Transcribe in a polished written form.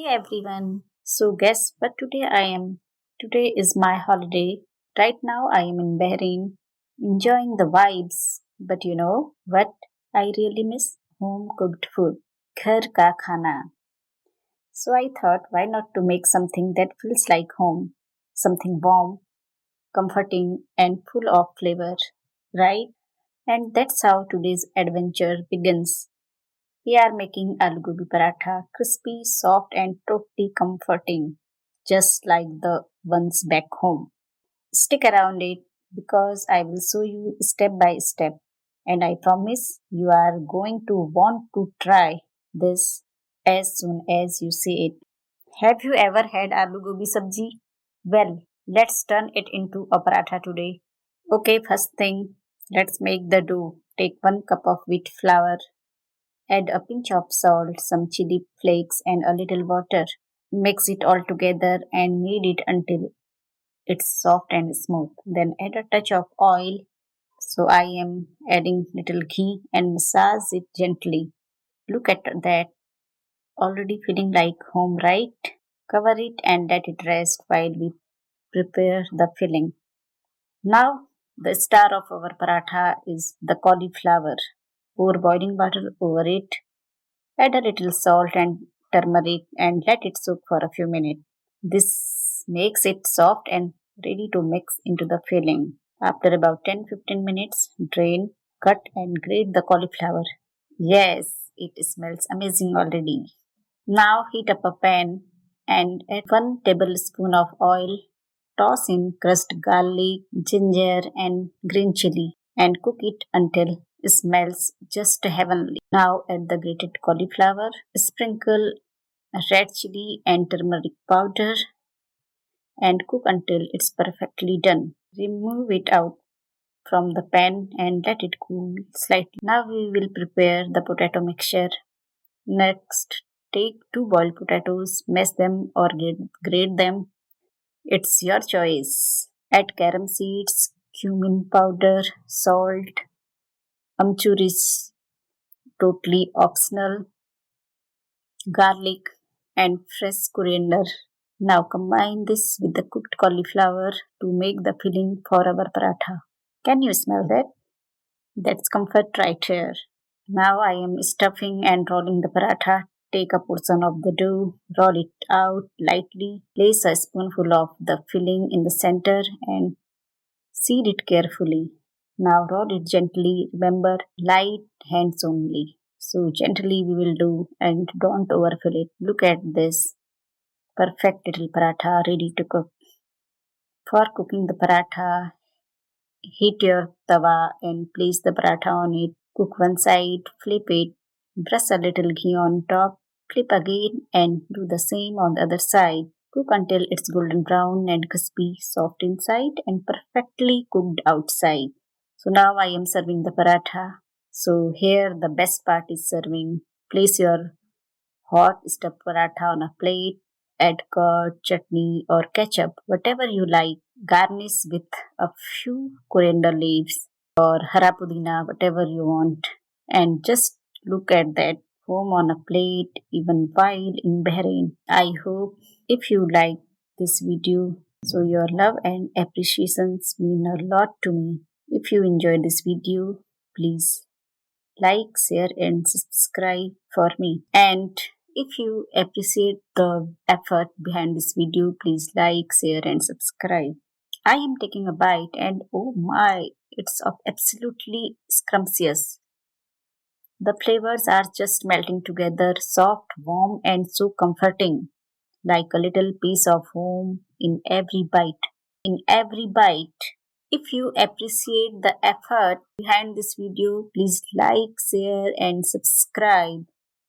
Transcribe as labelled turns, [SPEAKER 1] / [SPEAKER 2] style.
[SPEAKER 1] Hey everyone. So guess what today I am? Today is my holiday. Right now I am in Bahrain, enjoying the vibes. But you know what I really miss? Home cooked food. Ghar ka khana. So I thought why not to make something that feels like home? Something warm, comforting and full of flavor, right? And that's how today's adventure begins. We are making aloo gobi paratha, crispy, soft, and totally comforting, just like the ones back home. Stick around it because I will show you step by step, and I promise you are going to want to try this as soon as you see it. Have you ever had aloo gobi sabji? Well, let's turn it into a paratha today. Okay, first thing, let's make the dough. Take 1 cup of wheat flour. Add a pinch of salt, some chili flakes, and a little water. Mix it all together and knead it until it's soft and smooth. Then add a touch of oil. So I am adding little ghee and massage it gently. Look at that, already feeling like home, right? Cover it and let it rest while we prepare the filling. Now, the star of our paratha is the cauliflower. Pour boiling water over it. Add a little salt and turmeric and let it soak for a few minutes. This makes it soft and ready to mix into the filling. After about 10-15 minutes, drain, cut, and grate the cauliflower. Yes, it smells amazing already. Now heat up a pan and add 1 tablespoon of oil. Toss in crushed garlic, ginger, and green chili and cook it until it smells just heavenly. Now add the grated cauliflower, sprinkle red chili and turmeric powder and cook until it's perfectly done. Remove it out from the pan and let it cool slightly. Now we will prepare the potato mixture. Next, take 2 boiled potatoes, mash them or grate them. It's your choice. Add carom seeds, cumin powder, salt. Amchur is totally optional. Garlic and fresh coriander. Now combine this with the cooked cauliflower to make the filling for our paratha. Can you smell that? That's comfort right here. Now I am stuffing and rolling the paratha. Take a portion of the dough, roll it out lightly, place a spoonful of the filling in the center and seed it carefully. Now roll it gently. Remember, light hands only. So gently we will do and don't overfill it. Look at this perfect little paratha ready to cook. For cooking the paratha, heat your tawa and place the paratha on it. Cook one side, flip it, brush a little ghee on top, flip again and do the same on the other side. Cook until it's golden brown and crispy, soft inside and perfectly cooked outside. So now I am serving the paratha. So here the best part is serving. Place your hot stuffed paratha on a plate, add curd, chutney or ketchup, whatever you like. Garnish with a few coriander leaves or hara pudina, whatever you want. And just look at that home on a plate even while in Bahrain. I hope if you like this video, so your love and appreciations mean a lot to me. If you enjoyed this video, please like, share, and subscribe for me. And if you appreciate the effort behind this video, please like, share, and subscribe. I am taking a bite, and oh my, it's absolutely scrumptious. The flavors are just melting together, soft, warm, and so comforting, like a little piece of home in every bite. In every bite. If you appreciate the effort behind this video, please like, share, and subscribe.